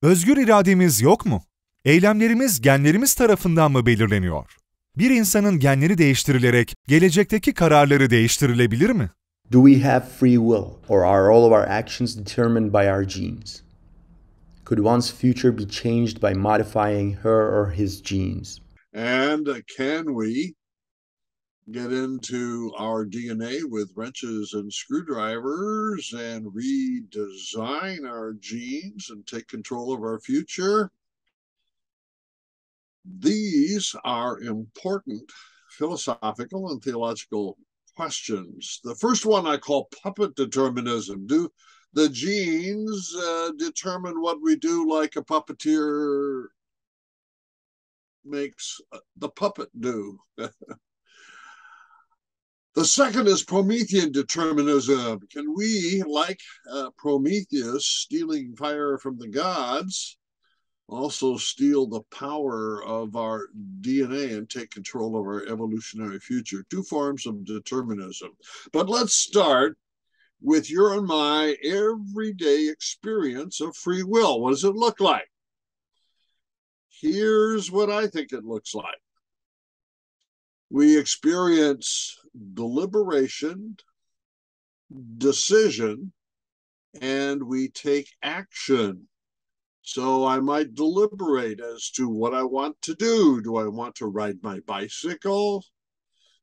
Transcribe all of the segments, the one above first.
Özgür irademiz yok mu? Eylemlerimiz genlerimiz tarafından mı belirleniyor? Bir insanın genleri değiştirilerek gelecekteki kararları değiştirilebilir mi? Do we have free will, or are all of our actions determined by our genes? Could one's future be changed by modifying her or his genes? And can we get into our DNA with wrenches and screwdrivers and redesign our genes and take control of our future? These are important philosophical and theological questions. The first one I call puppet determinism. Do the genes determine what we do, like a puppeteer makes the puppet do? The second is Promethean determinism. Can we, like Prometheus, stealing fire from the gods, also steal the power of our DNA and take control of our evolutionary future? Two forms of determinism. But let's start with your and my everyday experience of free will. What does it look like? Here's what I think it looks like. We experience deliberation, decision, and we take action. So I might deliberate as to what I want to do. Do I want to ride my bicycle?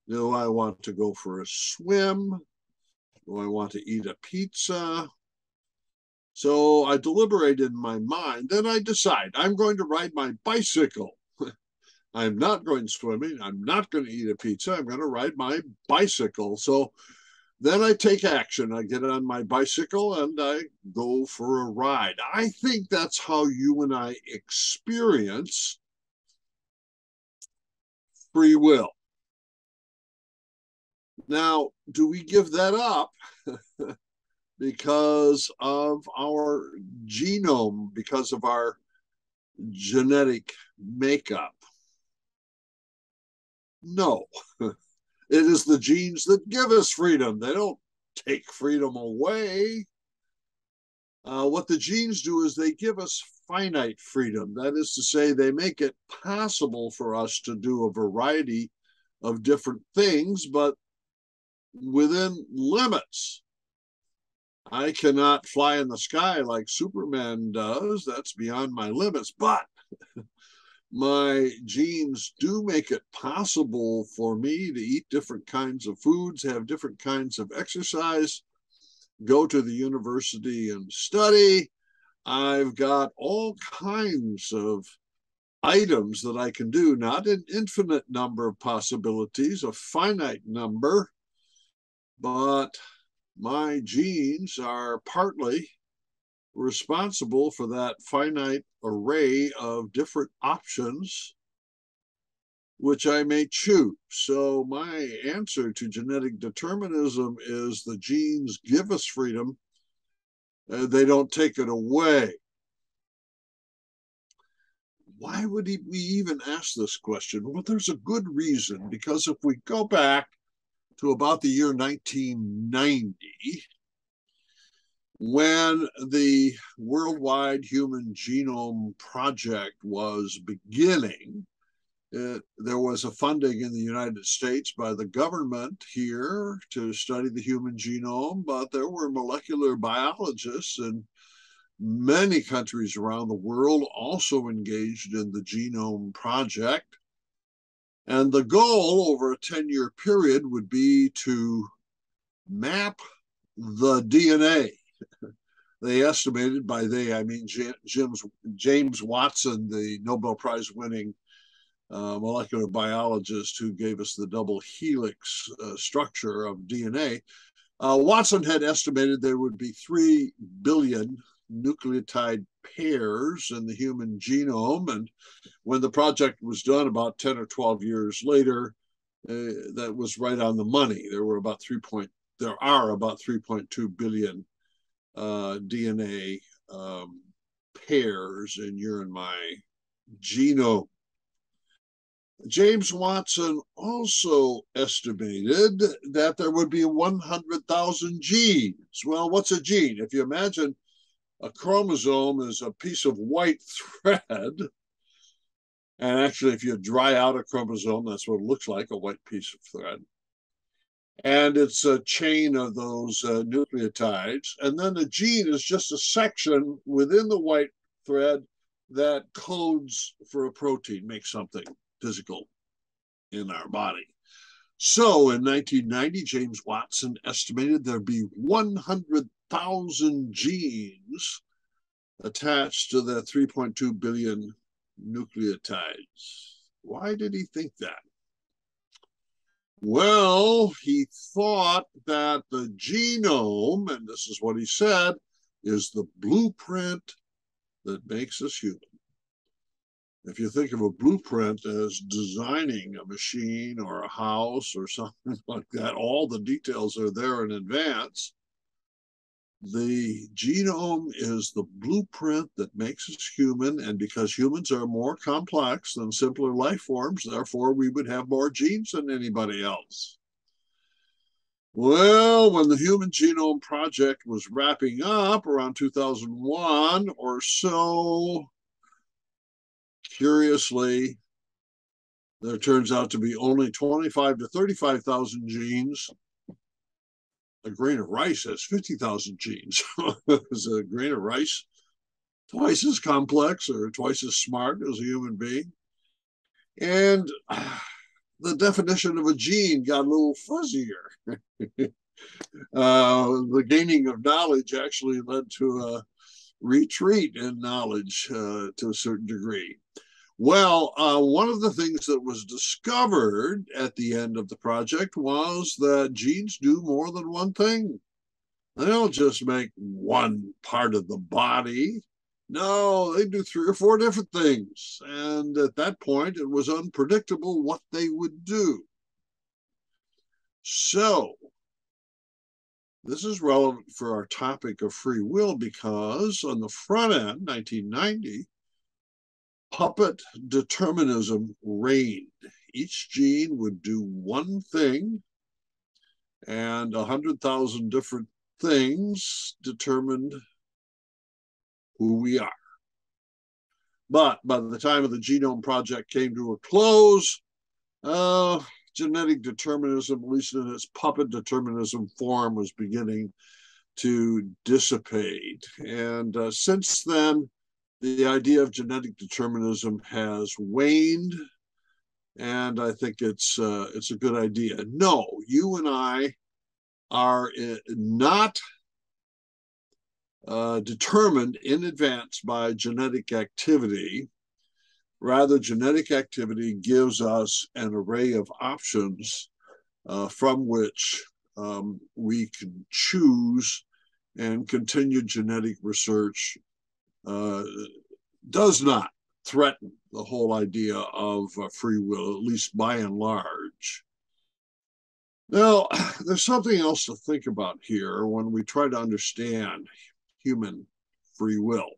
Do I want to go for a swim? Do I want to eat a pizza? So I deliberate in my mind, then I decide I'm going to ride my bicycle. I'm not going swimming. I'm not going to eat a pizza. I'm going to ride my bicycle. So then I take action. I get on my bicycle and I go for a ride. I think that's how you and I experience free will. Now, do we give that up because of our genome, because of our genetic makeup? No. It is the genes that give us freedom. They don't take freedom away. What the genes do is they give us finite freedom. That is to say, they make it possible for us to do a variety of different things, but within limits. I cannot fly in the sky like Superman does. That's beyond my limits. But my genes do make it possible for me to eat different kinds of foods, have different kinds of exercise, go to the university and study. I've got all kinds of items that I can do, not an infinite number of possibilities, a finite number, but my genes are partly responsible for that finite array of different options which I may choose. So my answer to genetic determinism is the genes give us freedom. They don't take it away. Why would we even ask this question? Well, there's a good reason, because if we go back to about the year 1990, when the Worldwide Human Genome Project was beginning, there was a funding in the United States by the government here to study the human genome, but there were molecular biologists in many countries around the world also engaged in the genome project. And the goal over a 10-year period would be to map the DNA. They estimated, by they, I mean James Watson, the Nobel Prize winning molecular biologist who gave us the double helix structure of DNA. Watson had estimated there would be 3 billion nucleotide pairs in the human genome. And when the project was done about 10 or 12 years later, that was right on the money. There are about 3.2 billion DNA pairs in your and my genome. James Watson also estimated that there would be 100,000 genes. Well, what's a gene? If you imagine A chromosome is a piece of white thread. And actually, if you dry out a chromosome, that's what it looks like, a white piece of thread. And it's a chain of those nucleotides. And then the gene is just a section within the white thread that codes for a protein, makes something physical in our body. So in 1990, James Watson estimated there'd be 100,000 genes attached to the 3.2 billion nucleotides. Why did he think that? Well, he thought that the genome, and this is what he said, is the blueprint that makes us human. If you think of a blueprint as designing a machine or a house or something like that, all the details are there in advance. The genome is the blueprint that makes us human, and because humans are more complex than simpler life forms, therefore we would have more genes than anybody else. Well, when the Human Genome Project was wrapping up around 2001 or so, curiously, there turns out to be only 25 to 35,000 genes. A grain of rice has 50,000 genes. Is a grain of rice twice as complex or twice as smart as a human being? And the definition of a gene got a little fuzzier. The gaining of knowledge actually led to a retreat in knowledge to a certain degree. Well, one of the things that was discovered at the end of the project was that genes do more than one thing. They don't just make one part of the body. No, they do 3 or 4 different things. And at that point, it was unpredictable what they would do. So, this is relevant for our topic of free will because on the front end, 1990, puppet determinism reigned. Each gene would do one thing, and 100,000 different things determined who we are. But by the time of the Genome Project came to a close, genetic determinism, at least in its puppet determinism form, was beginning to dissipate. And since then, the idea of genetic determinism has waned, and I think it's a good idea. No, you and I are not determined in advance by genetic activity. Rather, genetic activity gives us an array of options from which we can choose, and continued genetic research does not threaten the whole idea of free will, at least by and large. Now, there's something else to think about here when we try to understand human free will,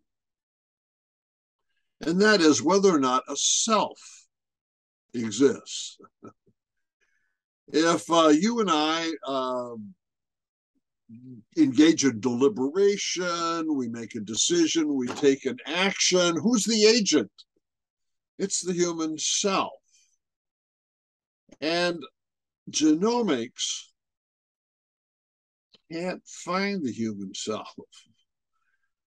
and that is whether or not a self exists. If you and I engage in deliberation, we make a decision, we take an action, who's the agent? It's the human self. And genomics can't find the human self.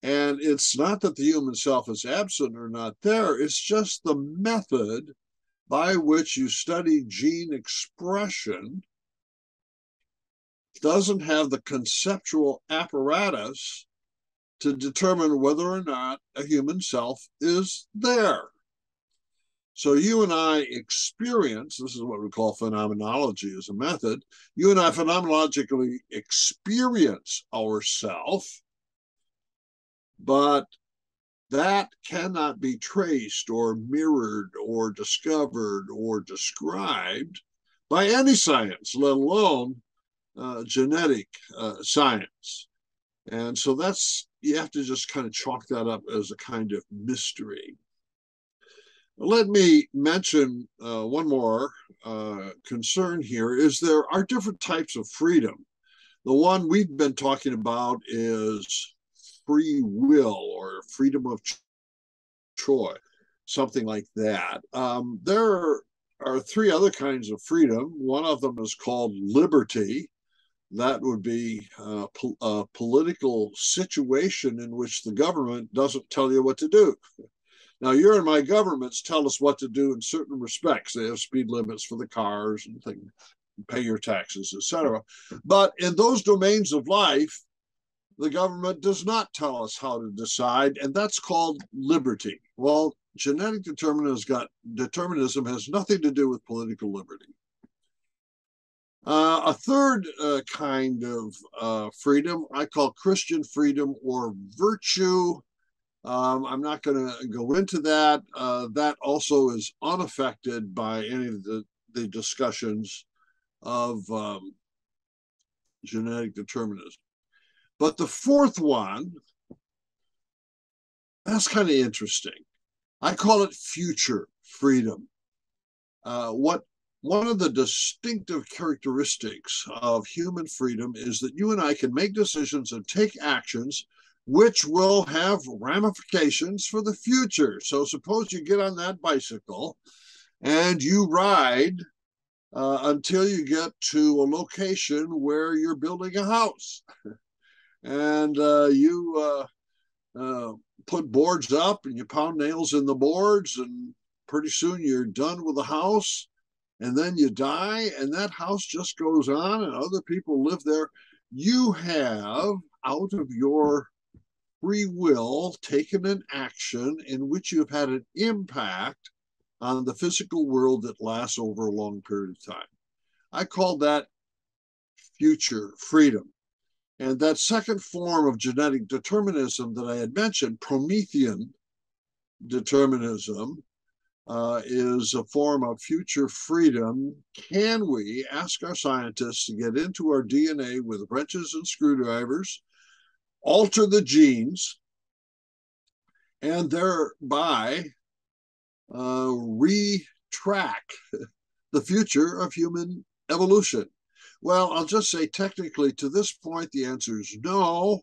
And it's not that the human self is absent or not there, it's just the method by which you study gene expression doesn't have the conceptual apparatus to determine whether or not a human self is there. So you and I experience, this is what we call phenomenology as a method, you and I phenomenologically experience ourself, but that cannot be traced or mirrored or discovered or described by any science, let alone genetic science. And so you have to just kind of chalk that up as a kind of mystery. Let me mention one more concern here is there are different types of freedom. The one we've been talking about is free will or freedom of choice, something like that. There are three other kinds of freedom. One of them is called liberty. That would be a political situation in which the government doesn't tell you what to do. Now, your and my governments tell us what to do in certain respects. They have speed limits for the cars and things, pay your taxes, etc. But in those domains of life, the government does not tell us how to decide, and that's called liberty. Well, genetic determinism has nothing to do with political liberty. A third kind of freedom I call Christian freedom or virtue. I'm not going to go into that. That also is unaffected by any of the discussions of genetic determinism. But the fourth one, that's kind of interesting. I call it future freedom. One of the distinctive characteristics of human freedom is that you and I can make decisions and take actions which will have ramifications for the future. So suppose you get on that bicycle and you ride until you get to a location where you're building a house. And you put boards up and you pound nails in the boards, and pretty soon you're done with the house, and then you die, and that house just goes on and other people live there. You have, out of your free will, taken an action in which you've had an impact on the physical world that lasts over a long period of time. I call that future freedom. And that second form of genetic determinism that I had mentioned, Promethean determinism, is a form of future freedom. Can we ask our scientists to get into our DNA with wrenches and screwdrivers, alter the genes, and thereby retrack the future of human evolution? Well, I'll just say technically to this point, the answer is no.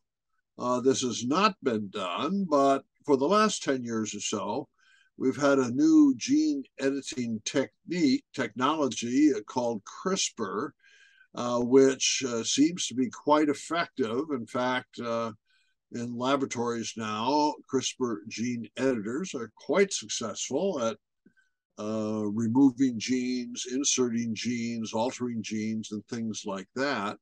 This has not been done, but for the last 10 years or so, we've had a new gene editing technology called CRISPR, which seems to be quite effective. In fact, in laboratories now, CRISPR gene editors are quite successful at removing genes, inserting genes, altering genes, and things like that.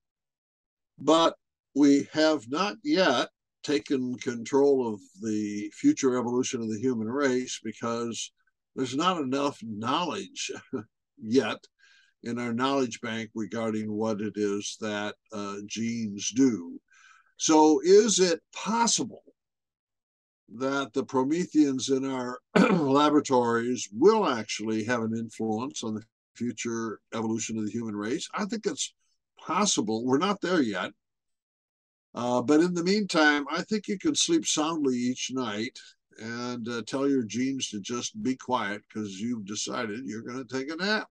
But we have not yet taken control of the future evolution of the human race because there's not enough knowledge yet in our knowledge bank regarding what it is that genes do. So is it possible that the Prometheans in our laboratories will actually have an influence on the future evolution of the human race? I think it's possible. We're not there yet. But in the meantime, I think you can sleep soundly each night and tell your genes to just be quiet because you've decided you're going to take a nap.